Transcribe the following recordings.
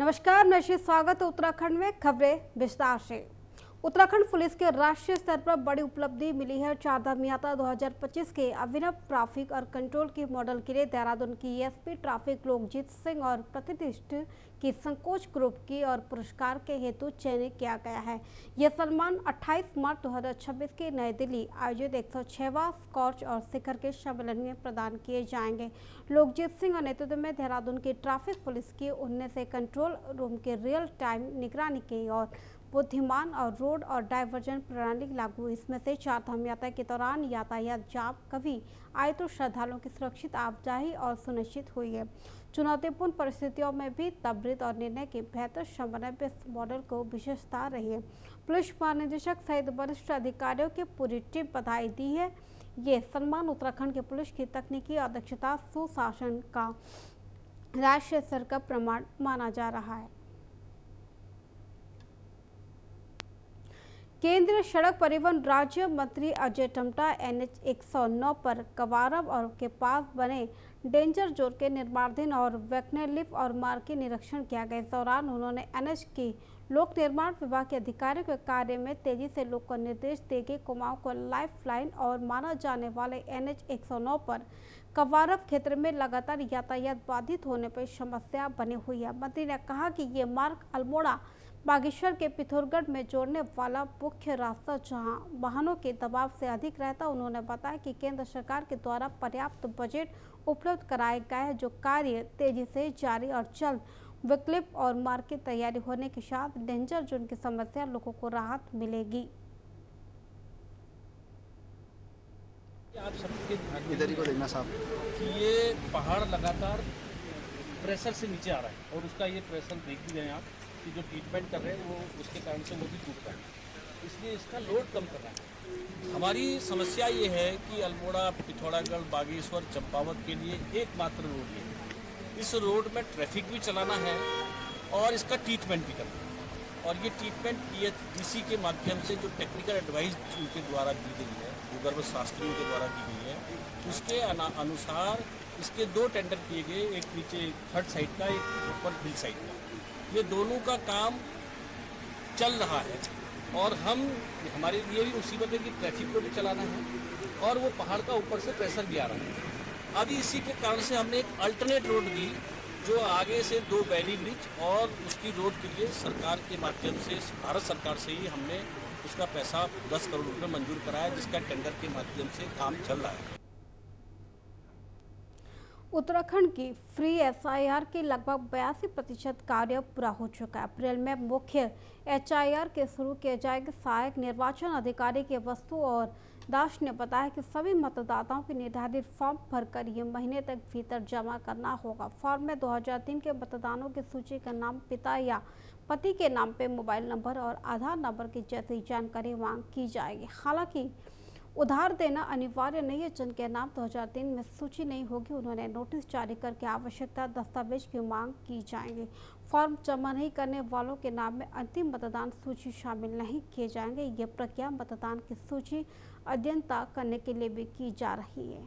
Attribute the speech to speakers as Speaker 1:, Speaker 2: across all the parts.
Speaker 1: नमस्कार, नशीब स्वागत है उत्तराखंड में। खबरें विस्तार से। उत्तराखंड पुलिस के राष्ट्रीय स्तर पर बड़ी उपलब्धि मिली है। चारधाम यात्रा 2025 के अभिनव ट्रैफिक और कंट्रोल की मॉडल के लिए देहरादून की एसपी ट्रैफिक लोकजीत सिंह और प्रतिष्ठित की संकोच ग्रुप की और पुरस्कार के हेतु चयनित किया गया है। यह सम्मान 28 मार्च 2026 की नई दिल्ली आयोजित 106वां स्कॉच और शिखर के सम्मेलन में प्रदान किए जाएंगे। लोकजीत सिंह नेतृत्व में देहरादून की ट्रैफिक पुलिस की उनने से कंट्रोल रूम के रियल टाइम निगरानी की और बुद्धिमान और रोड और डाइवर्जन प्रणाली लागू। इसमें से चारधाम यात्रा के दौरान यातायात जाम कभी आए तो श्रद्धालुओं की सुरक्षित आवाजाही और सुनिश्चित हुई है। चुनौतीपूर्ण परिस्थितियों में भी त्वरित और निर्णय के बेहतर समन्वय में इस मॉडल को विशेषता रही है। पुलिस महानिदेशक सहित वरिष्ठ अधिकारियों की पूरी टीम बधाई दी है। ये सम्मान उत्तराखंड के पुलिस की तकनीकी और दक्षता सुशासन का राष्ट्रीय स्तर का प्रमाण माना जा रहा है। केंद्रीय सड़क परिवहन राज्य मंत्री अजय टम्टा NH 109 पर कवारब और के पास बने डेंजर जोन के निर्माणाधीन और वैकल्पिक और मार्ग के निरीक्षण किया गया। इस दौरान उन्होंने NH की लोक निर्माण विभाग के अधिकारियों के कार्य में तेजी से लोग को निर्देश देके कुमाऊं को लाइफ लाइन और माना जाने वाले NH 109 पर कवारब क्षेत्र में लगातार यातायात बाधित होने पर समस्या बनी हुई है। मंत्री ने कहा कि ये मार्ग अल्मोड़ा बागेश्वर के पिथौरागढ़ में जोड़ने वाला मुख्य रास्ता जहां वाहनों के दबाव से अधिक रहता। उन्होंने बताया कि केंद्र सरकार के द्वारा पर्याप्त बजट उपलब्ध कराए गए हैं, जो कार्य तेजी से जारी और जल्द वैकल्पिक और मार्ग की तैयारी होने के साथ डेंजर जोन की समस्या लोगों को राहत मिलेगी।
Speaker 2: आप सबके
Speaker 3: इधर ही को देखना साहब
Speaker 2: कि ये पहाड़ लगातार प्रेशर से नीचे आ रहा है और उसका ये प्रेशर देख भी रहे हैं आप कि जो ट्रीटमेंट कर रहे हैं वो उसके कारण से वो भी टूट रहा है, इसलिए इसका लोड कम कर रहा है। हमारी समस्या ये है कि अल्मोड़ा, पिथौरागढ़, बागेश्वर, चंपावत के लिए एकमात्र रोड ये है। इस रोड में ट्रैफिक भी चलाना है और इसका ट्रीटमेंट भी करना है। और ये ट्रीटमेंट PHDC के माध्यम से जो टेक्निकल एडवाइस उनके द्वारा दी गई है, भूगर्भ शास्त्रियों के द्वारा दी गई है, उसके अनुसार इसके 2 टेंडर किए गए, एक नीचे थर्ड साइड का, एक ऊपर हिल साइड का। ये दोनों का काम चल रहा है और हमारे लिए भी मुसीबत है कि ट्रैफिक को भी चलाना है और वो पहाड़ का ऊपर से प्रेशर भी आ रहा है। अभी इसी के कारण से हमने एक अल्टरनेट रोड दी, जो आगे से 2 बैली ब्रिज और उसकी रोड के लिए सरकार के माध्यम से, भारत सरकार से ही हमने उसका पैसा 10 करोड़ रुपये मंजूर कराया, जिसका टेंडर के माध्यम से काम चल रहा है।
Speaker 1: उत्तराखंड की फ्री SIR की लगभग 82% कार्य पूरा हो चुका है। अप्रैल में मुख्य HIR के शुरू किए जाएंगे। सहायक निर्वाचन अधिकारी के वस्तु और दास ने बताया कि सभी मतदाताओं के निर्धारित फॉर्म भरकर ये महीने तक भीतर जमा करना होगा। फॉर्म में 2003 के मतदानों की सूची का नाम, पिता या पति के नाम पे मोबाइल नंबर और आधार नंबर की जैसी जानकारी मांग की जाएगी। हालांकि उधार देना अनिवार्य नहीं है जिनके नाम 2003 में सूची नहीं होगी, उन्होंने नोटिस जारी करके आवश्यकता दस्तावेज की मांग की जाएगी। फॉर्म जमा नहीं करने वालों के नाम में अंतिम मतदान सूची शामिल नहीं किए जाएंगे। यह प्रक्रिया मतदान की सूची अद्यतन करने के लिए भी की जा रही है।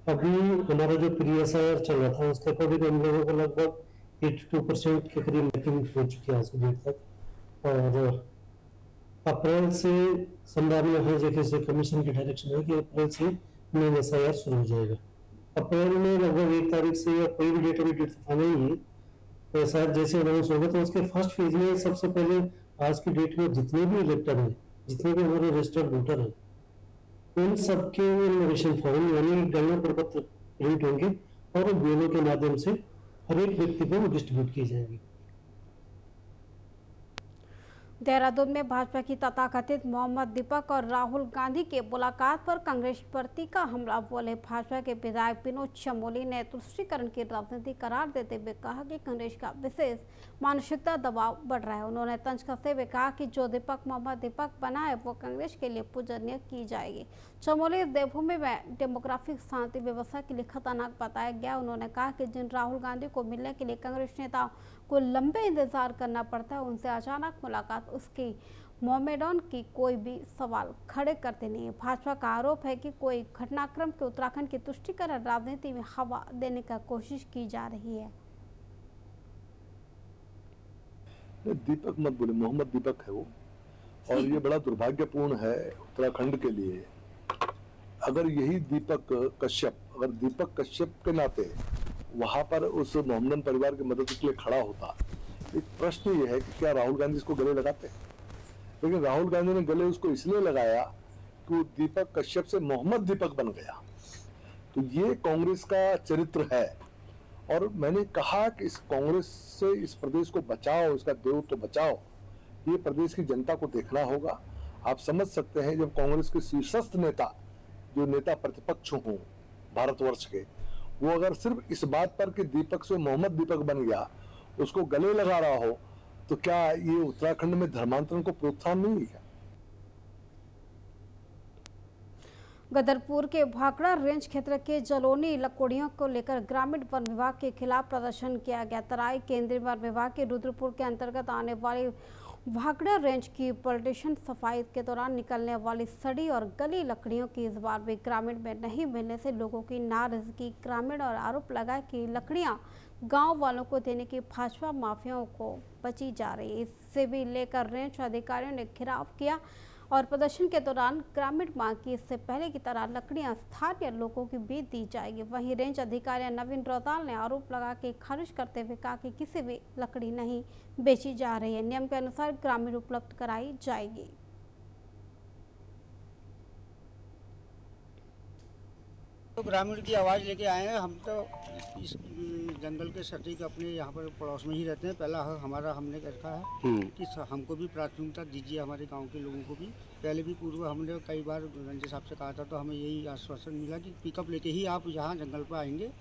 Speaker 4: अभी हमारा जो प्री SIR चल रहा था उसके अकॉर्डिंग हम लोगों को लगभग 82% के करीब मैपिंग हो चुकी है आज की डेट तक। और अप्रैल से संभावना है, जैसे कमीशन की डायरेक्शन है कि अप्रैल से मेन SIR शुरू हो जाएगा। अप्रैल में लगभग 1 तारीख से या कोई भी डेट अभी डेट फाइनल नहीं है, तो SIR जैसे अनाउंस होगा तो उसके फर्स्ट फेज में सबसे पहले आज की डेट में जितने भी इलेक्टर हैं, जितने भी हमारे रजिस्टर्ड वोटर हैं, उन सबके इनविटेशन फॉर्म यानी डाउनलोड प्रपत्र प्रिंट होंगे और BLO के माध्यम से हर एक व्यक्ति को डिस्ट्रीब्यूट किए जाएंगे।
Speaker 1: देहरादून में भाजपा की तथाकथित मोहम्मद दीपक और राहुल गांधी के मुलाकात पर कांग्रेस पर का हमला बोले। भाजपा के विधायक विनोद चमोली ने तुष्टीकरण की राजनीति करार देते हुए कहा कि कांग्रेस का विशेष मानसिकता दबाव बढ़ रहा है। उन्होंने तंज कसते हुए कहा कि जो दीपक मोहम्मद दीपक बना है वो कांग्रेस के लिए पूजनीय की जाएगी। चमोली देवभूमि में डेमोग्राफिक शांति व्यवस्था के लिए खतरनाक बताया गया। उन्होंने कहा कि जिन राहुल गांधी को मिलने के लिए कांग्रेस नेताओं को लंबे इंतजार करना पड़ता है, उनसे अचानक मुलाकात उसकी मोमेडॉन की कोई भी सवाल खड़े करते नहीं है। भाजपा का आरोप है कि कोई घटनाक्रम के उत्तराखंड की तुष्टीकरण राजनीति में हवा देने का कोशिश की जा रही है।
Speaker 3: दीपक मत बोले, मोहम्मद दीपक है वो, और ये बड़ा दुर्भाग्यपूर्ण है उत्तराखंड के लिए। अगर यही दीपक कश्यप के नाते वहां पर उस मोहम्मदन परिवार की मदद के लिए खड़ा होता, एक प्रश्न ये है कि क्या राहुल गांधी इसको गले लगाते? लेकिन राहुल गांधी ने गले उसको इसलिए लगाया कि वो दीपक कश्यप से मोहम्मद दीपक बन गया। तो ये कांग्रेस का चरित्र है, और मैंने कहा कि इस कांग्रेस से इस प्रदेश को बचाओ, इसका देवत्व तो बचाओ। ये प्रदेश की जनता को देखना होगा। आप समझ सकते हैं जब कांग्रेस के शीर्षस्थ नेता, जो नेता प्रतिपक्ष हों भारतवर्ष के, वो अगर सिर्फ इस बात पर कि दीपक से मोहम्मद दीपक बन गया उसको गले लगा रहा हो, तो क्या ये उत्तराखंड में धर्मांतरण को प्रोत्साहन नहीं है?
Speaker 1: गदरपुर के भाखड़ा रेंज क्षेत्र के जलोनी लकड़ियों को लेकर ग्रामीण वन विभाग के खिलाफ प्रदर्शन किया गया। तराई केंद्रीय वन विभाग के रुद्रपुर के अंतर्गत आने वाली भाखड़ा रेंज की प्लांटेशन सफाई के दौरान निकलने वाली सड़ी और गली लकड़ियों की इस बार भी ग्रामीण में नहीं मिलने से लोगों की नाराजगी। ग्रामीण और आरोप लगाया कि लकड़ियां गांव वालों को देने की भाजपा माफियाओं को बची जा रही है। इससे भी लेकर रेंज अधिकारियों ने घेराव किया और प्रदर्शन के दौरान ग्रामीण मांग की इससे पहले की तरह लकड़ियां स्थानीय लोगों की बीच दी जाएगी। वहीं रेंज अधिकारी नवीन रौताल ने आरोप लगा के खारिज करते हुए कहा कि किसी भी लकड़ी नहीं बेची जा रही है, नियम के अनुसार ग्रामीण उपलब्ध कराई जाएगी।
Speaker 5: तो ग्रामीण की आवाज़ लेके आए हैं। हम तो इस जंगल के सटीक अपने यहाँ पर पड़ोस में ही रहते हैं। पहला हमारा हमने रखा है कि हमको भी प्राथमिकता दीजिए, हमारे गांव के लोगों को भी। पहले भी पूर्व हमने कई बार रंजन साहब से कहा था, तो हमें यही आश्वासन मिला कि पिकअप लेके ही आप यहाँ जंगल पर आएंगे।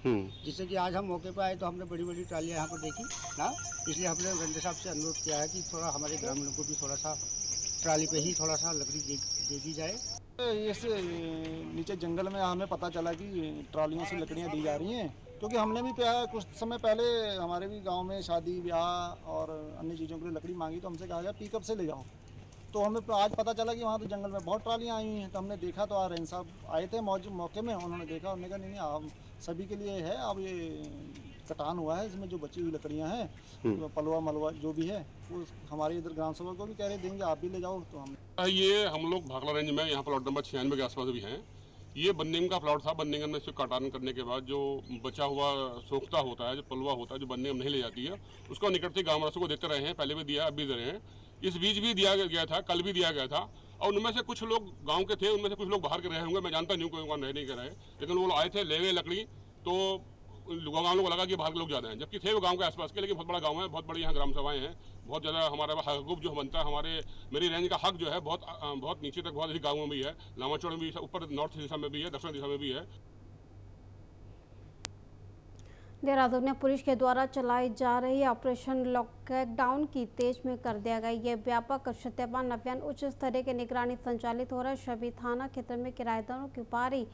Speaker 5: जिससे कि आज हम मौके पर आए तो हमने बड़ी बड़ी ट्रालियाँ यहाँ पर देखी ना, इसलिए हमने रंजन साहब से अनुरोध किया है कि थोड़ा हमारे ग्रामीणों को भी थोड़ा सा ट्राली पे ही थोड़ा सा लकड़ी दे दी जाए।
Speaker 6: इस नीचे जंगल में हमें पता चला कि ट्रॉलियों से लकड़ियां दी जा रही हैं, क्योंकि हमने भी कुछ समय पहले हमारे भी गांव में शादी ब्याह और अन्य चीज़ों के लिए लकड़ी मांगी, तो हमसे कहा गया पिकअप से ले जाओ। तो हमें आज पता चला कि वहाँ तो जंगल में बहुत ट्रॉलियाँ आई हुई हैं। तो हमने देखा तो रेंज साहब आए थे मौके में, उन्होंने देखा, उन्होंने कहा नहीं हम सभी के लिए है, अब ये कटान हुआ है, इसमें जो बची हुई लकड़ियाँ हैं पलवा मलवा जो भी है वो हमारे इधर ग्राम सभा को भी कह रहे देंगे, आप भी ले जाओ। तो
Speaker 7: हम लोग भाखड़ा रेंज में यहाँ प्लॉट नंबर 96 के आसपास भी हैं। ये बन्नीम का प्लॉट था। बन्नीम में से कटान करने के बाद जो बचा हुआ सोख्ता होता है, जो पलवा होता है, जो बन्नीम नहीं ले जाती है, उसको निकटते गाँव वासियों को देते रहे हैं। पहले भी दिया, अब भी दे रहे हैं। इस बीच भी दिया गया था, कल भी दिया गया था। और उनमें से कुछ लोग गाँव के थे, उनमें से कुछ लोग बाहर के रहे होंगे, मैं जानता नहीं हूँ कोई नहीं कर रहे, लेकिन वो आए थे, ले गए लकड़ी। तो गाँव लोगों को लगा कि बाहर के लोग ज़्यादा हैं, जबकि थे वो गांव के आसपास के, लेकिन बहुत बड़ा गांव है, बहुत बड़ी यहाँ ग्राम सभाएं हैं, बहुत ज़्यादा हमारा हकूक जो बनता है, मेरी रेंज का हक जो है बहुत नीचे तक बहुत अधिक गाँवों में भी है, लामाचौड़ में भी, ऊपर नॉर्थ दिशा में भी है, दक्षिण दिशा में भी है।
Speaker 1: देहरादून में पुलिस के द्वारा चलाई जा रही ऑपरेशन लॉकडाउन की तेज में कर दिया गया। ये व्यापक सत्यापन अभियान उच्च स्तरीय की निगरानी संचालित हो रहा है। सभी थाना क्षेत्र में किराएदारों की पारी,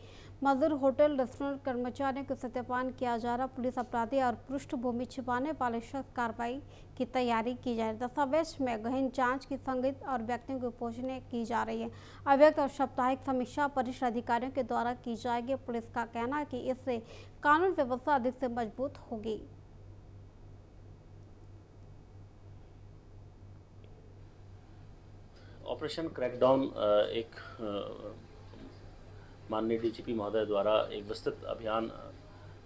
Speaker 1: मजदूर, होटल, रेस्टोरेंट कर्मचारियों को सत्यापन किया जा रहा। पुलिस अपराधी और पृष्ठभूमि छिपाने वाले सख्त कार्रवाई की तैयारी की जा रही है। दस्तावेज में गहन जांच की संदिग्ध और व्यक्तियों की पोषण की जा रही है। अव्यक्त और साप्ताहिक समीक्षा वरिष्ठ अधिकारियों के द्वारा की जाएगी। पुलिस का कहना है कि इससे कानून व्यवस्था अधिक से मजबूत होगी।
Speaker 8: ऑपरेशन क्रैकडाउन एक माननीय डीजीपी महोदय द्वारा एक विस्तृत अभियान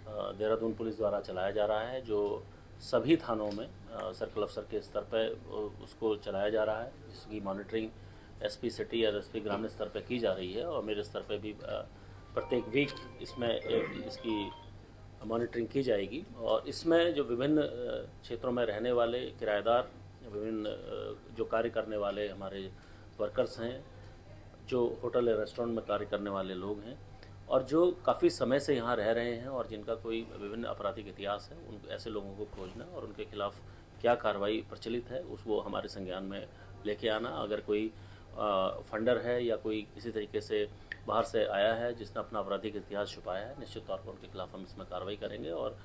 Speaker 8: देहरादून पुलिस द्वारा चलाया जा रहा है, जो सभी थानों में सर्कल अफसर के स्तर पर उसको चलाया जा रहा है, जिसकी मॉनिटरिंग एसपी सिटी या एसपी ग्रामीण स्तर पर की जा रही है। और मेरे स्तर पर भी प्रत्येक वीक इसमें इसकी मॉनिटरिंग की जाएगी। और इसमें जो विभिन्न क्षेत्रों में रहने वाले किराएदार, विभिन्न जो कार्य करने वाले हमारे वर्कर्स हैं, जो होटल या रेस्टोरेंट में कार्य करने वाले लोग हैं, और जो काफ़ी समय से यहाँ रह रहे हैं और जिनका कोई विभिन्न आपराधिक इतिहास है, उन ऐसे लोगों को खोजना और उनके खिलाफ क्या कार्रवाई प्रचलित है वो हमारे संज्ञान में लेके आना। अगर कोई फंडर है या कोई किसी तरीके से बाहर से आया है जिसने अपना आपराधिक इतिहास छुपाया है, निश्चित तौर पर उनके खिलाफ हम इसमें कार्रवाई करेंगे। और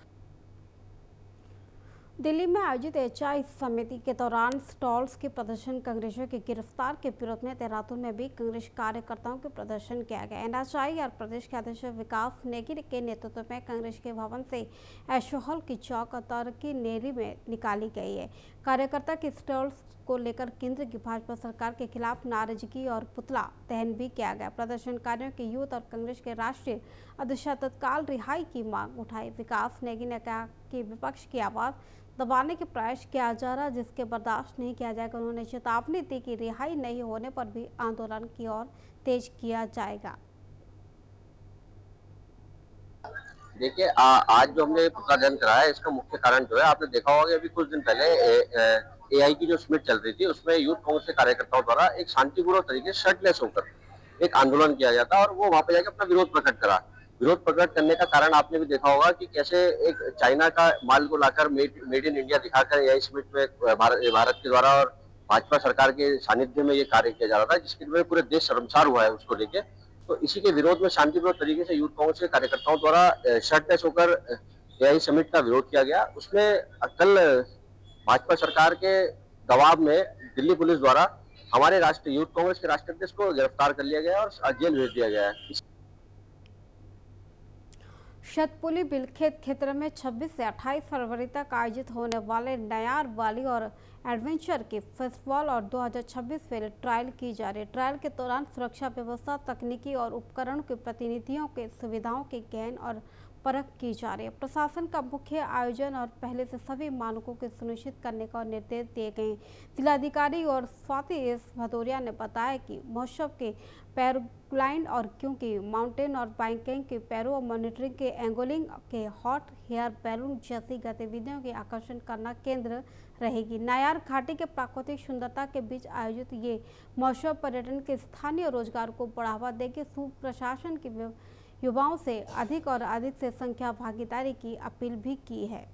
Speaker 1: दिल्ली में आयोजित एचआई समिति के दौरान स्टॉल्स के प्रदर्शन कांग्रेसियों के गिरफ्तार के विरोध में देहरादून में भी कांग्रेस कार्यकर्ताओं के प्रदर्शन किया गया। एनएचआई और प्रदेश के अध्यक्ष विकास नेगी के नेतृत्व में कांग्रेस के भवन से ऐशोहल की चौक और तरक्की नेरी में निकाली गई है। कार्यकर्ता के स्टॉल्स को लेकर केंद्र की भाजपा सरकार के खिलाफ नाराजगी और पुतला दहन भी किया गया। प्रदर्शनकारियों के यूथ और कांग्रेस के राष्ट्रीय अध्यक्ष तत्काल रिहाई की मांग उठाई। विकास नेगी ने कहा कि विपक्ष की आवाज दबाने के प्रयास किया जा रहा, जिसके बर्दाश्त नहीं किया जाएगा। उन्होंने चेतावनी दी कि रिहाई नहीं होने पर भी आंदोलन की ओर तेज किया जाएगा।
Speaker 9: देखिए, आज जो हमने पुतला दहन कराया है, इसका मुख्य कारण जो है, आपने देखा होगा कि अभी कुछ दिन पहले एआई की जो समिट चल रही थी, उसमें यूथ कांग्रेस के कार्यकर्ताओं द्वारा एक शांतिपूर्वक तरीके से शर्टलेस होकर एक आंदोलन किया गया था और वो वहां पे जाकर अपना विरोध प्रकट करा। विरोध प्रकट करने का कारण आपने भी देखा होगा कि कैसे एक चाइना का माल को लाकर मेड इन इंडिया दिखाकर एआई समिट में भारत के द्वारा और भाजपा सरकार के सानिध्य में ये कार्य किया जा रहा था, जिसके लिए पूरे देश शर्मसार हुआ है उसको लेके। तो इसी के विरोध में शांतिपूर्वक तरीके से यूथ कांग्रेस के कार्यकर्ताओं द्वारा शर्टलेस होकर एआई समिट का विरोध किया गया। उसमें कल भाजपा सरकार के दबाव में दिल्ली पुलिस द्वारा हमारे राष्ट्रीय यूथ कांग्रेस के राष्ट्रीय अध्यक्ष को गिरफ्तार कर लिया गया और जेल भेज दिया गया है।
Speaker 1: शतपुली बिलखेत क्षेत्र में 26 से 28 फरवरी तक आयोजित होने वाले नयार वाली और एडवेंचर के फेस्टिवल और 2026 फील्ड ट्रायल की जा रही है। ट्रायल के दौरान सुरक्षा व्यवस्था, तकनीकी और उपकरण के प्रतिनिधियों के सुविधाओं के गहन और परख की जा रही है। प्रशासन का मुख्य आयोजन और पहले से सभी मानकों को सुनिश्चित करने का निर्देश दिए गए हैं। जिलाधिकारी और स्वाति एस भदौरिया ने बताया कि महोत्सव के पैराग्लाइड और क्योंकि माउंटेन और बाइकिंग के पैरो मॉनिटरिंग के एंगलिंग के हॉट एयर बैलून जैसी गतिविधियों के आकर्षण करना केंद्र रहेगी। नायार घाटी के प्राकृतिक सुंदरता के बीच आयोजित ये महोत्सव पर्यटन के स्थानीय रोजगार को बढ़ावा देगी। सुप्रशासन की युवाओं से अधिक और अधिक से संख्या भागीदारी की अपील भी की है।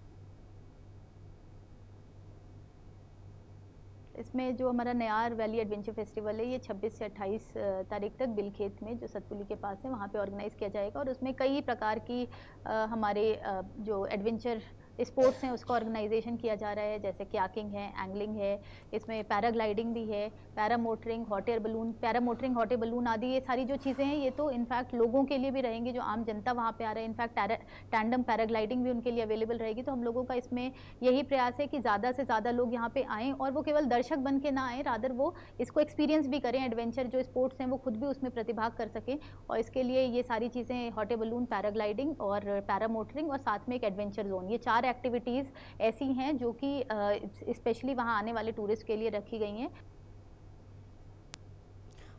Speaker 10: इसमें जो हमारा नयार वैली एडवेंचर फेस्टिवल है, ये 26 से 28 तारीख तक बिलखेत में जो सतपुली के पास है वहाँ पे ऑर्गेनाइज़ किया जाएगा और उसमें कई प्रकार की हमारे जो एडवेंचर स्पोर्ट्स हैं उसका ऑर्गेनाइजेशन किया जा रहा है, जैसे कयाकिंग है, एंगलिंग है, इसमें पैराग्लाइडिंग भी है, पैरामोटरिंग, हॉट एयर बलून आदि ये सारी जो चीज़ें हैं ये तो इनफैक्ट लोगों के लिए भी रहेंगी, जो आम जनता वहाँ पे आ रहा है। इनफैक्ट टैंडम पैराग्लाइडिंग भी उनके लिए अवेलेबल रहेगी। तो हम लोगों का इसमें यही प्रयास है कि ज़्यादा से ज़्यादा लोग यहाँ पे आएँ और वो केवल दर्शक बन के ना आएँ, रादर वो इसको एक्सपीरियंस भी करें। एडवेंचर जो स्पोर्ट्स हैं वो खुद भी उसमें प्रतिभाग कर सकें और इसके लिए ये सारी चीज़ें हॉट एयर बलून, पैराग्लाइडिंग और पैरामोटरिंग और साथ में एक एडवेंचर जोन, ये 4 एक्टिविटीज़ ऐसी हैं जो कि स्पेशली वहाँ आने वाले टूरिस्ट के लिए रखी गई हैं।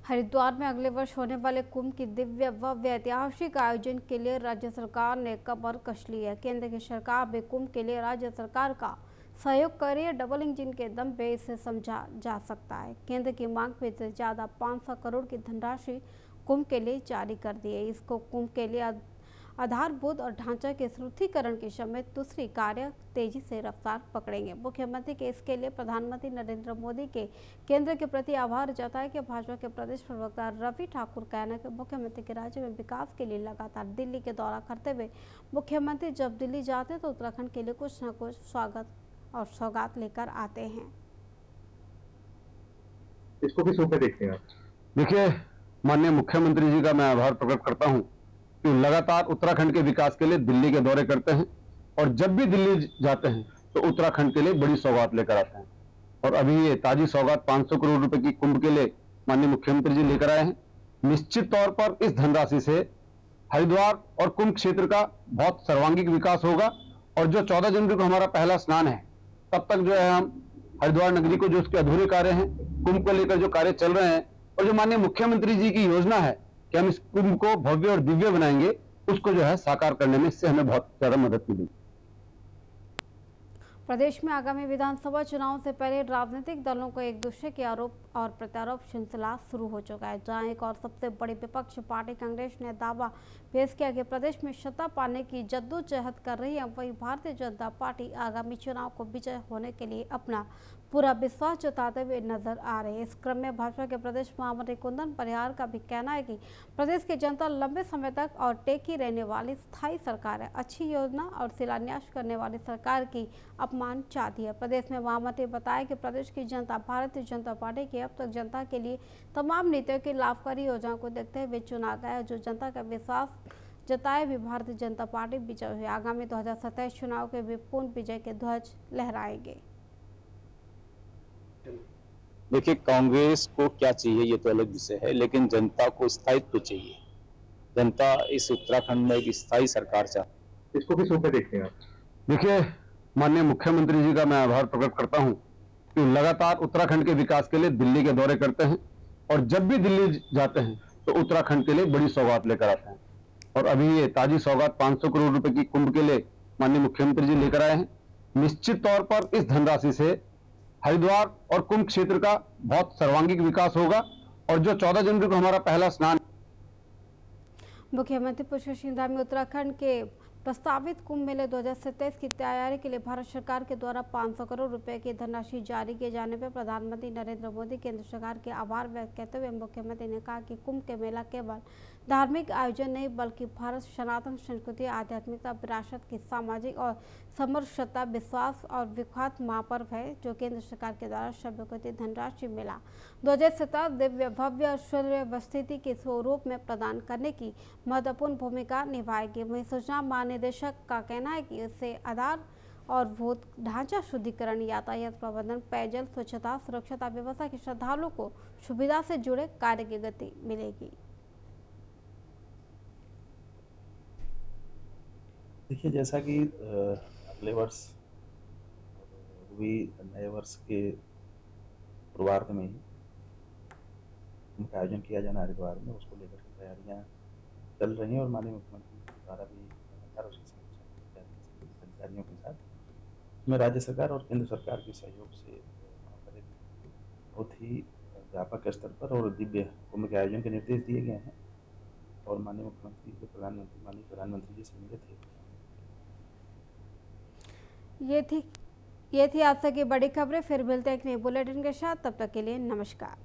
Speaker 1: हरिद्वार में अगले वर्ष होने वाले कुंभ की दिव्य भव्य ऐतिहासिक आयोजन के लिए राज्य सरकार ने कमर कस ली है। केंद्र की सरकार भी कुंभ के लिए राज्य सरकार का सहयोग करे। डबल इंजन के दम पे इसे समझा जा सकता है। केंद्र की मांग पे से ज़्यादा 500 करोड़ की धनराशि कुंभ के लिए जारी कर दी है। इसको कुंभ के लिए आधारभूत और ढांचा के सुदृढ़ीकरण के समेत दूसरी कार्य तेजी से रफ्तार पकड़ेंगे। मुख्यमंत्री के इसके लिए प्रधानमंत्री नरेंद्र मोदी के केंद्र के प्रति आभार जताया कि भाजपा के प्रदेश प्रवक्ता रवि ठाकुर कहना कि मुख्यमंत्री के राज्य में विकास के लिए लगातार दिल्ली के दौरा करते हुए मुख्यमंत्री जब दिल्ली जाते तो उत्तराखंड के लिए कुछ न कुछ स्वागत और सौगात लेकर आते हैं।
Speaker 11: इसको किस रूप में देखते हैं आप? देखिए, माननीय मुख्यमंत्री जी का मैं आभार प्रकट करता हूं कि लगातार उत्तराखंड के विकास के लिए दिल्ली के दौरे करते हैं और जब भी दिल्ली जाते हैं तो उत्तराखंड के लिए बड़ी सौगात लेकर आते हैं। और अभी ये ताजी सौगात 500 करोड़ रुपए की कुंभ के लिए माननीय मुख्यमंत्री जी लेकर आए हैं। निश्चित तौर पर इस धनराशि से हरिद्वार और कुंभ क्षेत्र का बहुत सर्वांगीण विकास होगा और जो 14 जनवरी को हमारा पहला स्नान है तब तक जो है हम हरिद्वार नगरी को जो उसके अधूरे कार्य हैं, कुंभ को लेकर जो कार्य चल रहे हैं और जो माननीय मुख्यमंत्री जी की योजना है कि हम इस कुंभ को भव्य और दिव्य बनाएंगे, उसको जो है साकार करने में इससे हमें बहुत ज्यादा मदद मिलेगी।
Speaker 1: प्रदेश में आगामी विधानसभा चुनाव से पहले राजनीतिक दलों को एक दूसरे के आरोप और प्रत्यारोप सिलसिला शुरू हो चुका है, जहां एक और सबसे बड़ी विपक्ष पार्टी कांग्रेस ने दावा पेश किया कि प्रदेश में सत्ता पाने की जद्दोजहद कर रही है। वहीं भारतीय जनता पार्टी आगामी चुनाव को विजय होने के लिए अपना पूरा विश्वास जताते हुए नजर आ रहे हैं। इस क्रम में भाजपा के प्रदेश महामंत्री कुंदन परिहार का भी कहना है कि प्रदेश की जनता लंबे समय तक और टेकी रहने वाली स्थायी सरकार है। अच्छी योजना और शिलान्यास करने वाली सरकार की अपनी अपमान चाहती है। प्रदेश में वामपंथी ने बताया कि प्रदेश की जनता भारतीय जनता पार्टी की अब तक जनता के लिए तमाम नीतियों की लाभकारी योजनाओं को देखते हुए चुना गया है। जो जनता का विश्वास जताए भी भारतीय जनता पार्टी विजय हुई। आगामी 2027 चुनाव के भी पूर्ण विजय के ध्वज लहराएंगे।
Speaker 12: देखिए, कांग्रेस को क्या चाहिए ये तो अलग विषय है, लेकिन जनता को स्थायित्व चाहिए। जनता इस उत्तराखंड में एक स्थायी सरकार चाहती।
Speaker 11: इसको किस रूप में देखते हैं आप? देखिए, माननीय मुख्यमंत्री जी का मैं आभार प्रकट करता हूं कि लगातार उत्तराखंड के विकास के लिए दिल्ली के दौरे करते हैं और जब भी दिल्ली जाते हैं तो उत्तराखंड के लिए बड़ी सौगात लेकर आते हैं। और अभी ये ताजी सौगात 500 करोड़ रुपए की कुंभ के लिए माननीय मुख्यमंत्री जी लेकर आए हैं। निश्चित तौर पर इस धनराशि से हरिद्वार और कुंभ क्षेत्र का बहुत सर्वांगीण विकास होगा और जो 14 जनवरी को हमारा पहला स्नान।
Speaker 1: मुख्यमंत्री पुष्कर सिंह धामी उत्तराखंड के प्रस्तावित कुंभ मेले 2027 की तैयारी के लिए भारत सरकार के द्वारा 500 करोड़ रुपए की धनराशि जारी किए जाने पर प्रधानमंत्री नरेंद्र मोदी केंद्र सरकार के आभार व्यक्त करते हुए मुख्यमंत्री ने कहा कि कुंभ के मेला केवल धार्मिक आयोजन नहीं बल्कि भारत सनातन संस्कृति, आध्यात्मिकता, विरासत की सामाजिक और समरसता, विश्वास और विख्यात महापर्व है जो केंद्र सरकार के द्वारा स्वीकृत धनराशि मेला 2027 दिव्य भव्य और सुव्यवस्थित के स्वरूप में प्रदान करने की महत्वपूर्ण भूमिका निभाएगी। वहीं सूचना महानिदेशक का कहना है कि इससे आधार और भूत ढांचा शुद्धिकरण, यातायात प्रबंधन, पेयजल, स्वच्छता, सुरक्षा व्यवस्था के श्रद्धालुओं को सुविधा से जुड़े कार्य की गति मिलेगी।
Speaker 13: देखिए, जैसा कि अगले वर्ष भी नए वर्ष के पूर्वार्ध में ही उनका आयोजन किया जाना हरिद्वार में, उसको लेकर के तैयारियां चल रही हैं और माननीय मुख्यमंत्री द्वारा भी लगातार उसकी समीक्षा की जा रही है अधिकारियों के साथ। उसमें राज्य सरकार और केंद्र सरकार के सहयोग से वहाँ पर एक बहुत ही व्यापक स्तर पर और दिव्य कुंभ के आयोजन के निर्देश दिए गए हैं और माननीय मुख्यमंत्री जो माननीय प्रधानमंत्री जी से मिले थे।
Speaker 1: ये थी आज तक की बड़ी खबरें। फिर मिलते हैं एक नए बुलेटिन के साथ, तब तक के लिए नमस्कार।